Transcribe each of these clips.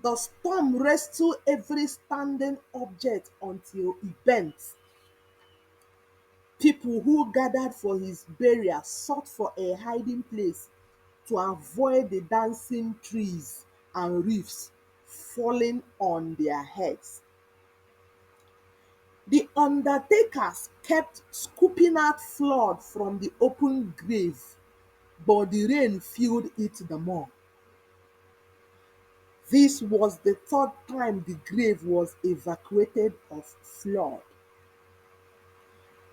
The storm rescued every standing object until it bent. People who gathered for his burial sought for a hiding place to avoid the dancing trees and leaves falling on their heads. The undertakers kept scooping out flood from the open grave, but the rain filled it the more. This was the third time the grave was evacuated of flood.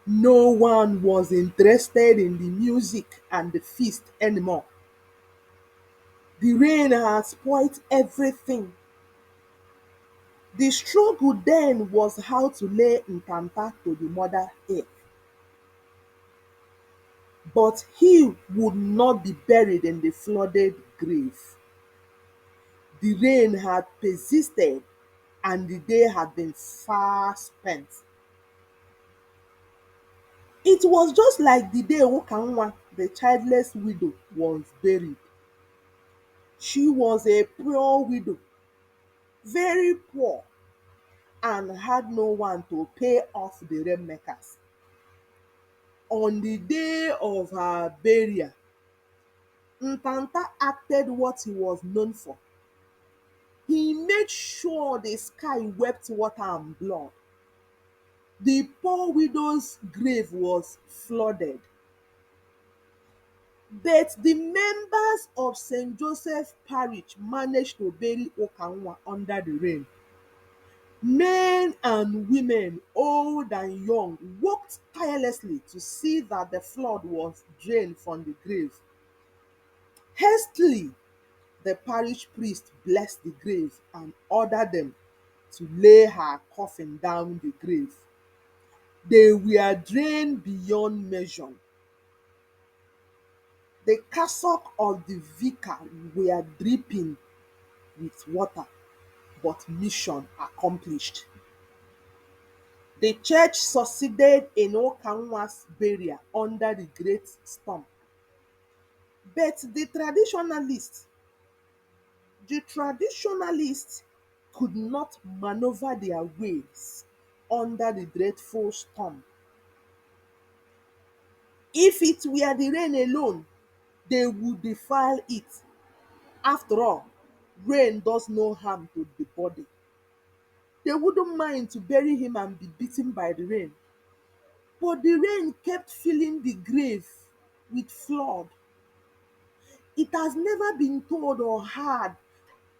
No one was interested in the music and the feast anymore. The rain had spoiled everything. The struggle then was how to lay Ntanta to the mother earth. But he would not be buried in the flooded grave. The rain had persisted and the day had been far spent. It was just like the day Wokanwa, the childless widow, was buried. She was a poor widow, very poor, and had no one to pay off the rainmakers. On the day of her burial, Ntanta acted what he was known for. He made sure the sky wept water and blood. The poor widow's grave was flooded. But the members of St. Joseph Parish managed to bury Okanwa under the rain. Men and women, old and young, worked tirelessly to see that the flood was drained from the grave. Hastily, the parish priest blessed the grave and ordered them to lay her coffin down the grave. They were drained beyond measure. The cassock of the vicar were dripping with water, but mission accomplished. The church succeeded in Okanwa's burial under the great storm. But the traditionalists could not maneuver their ways under the dreadful storm. If it were the rain alone, they would defile it. After all, rain does no harm to the body. They wouldn't mind to bury him and be beaten by the rain. But the rain kept filling the grave with flood. It has never been told or heard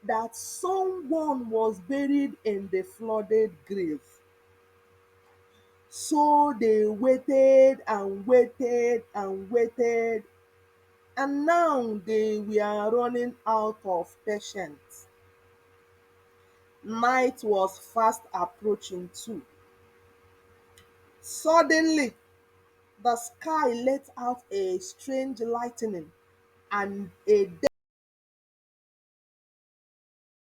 that someone was buried in the flooded grave. So they waited and waited and waited, and now they were running out of patience. Night was fast approaching too. Suddenly, the sky let out a strange lightning and a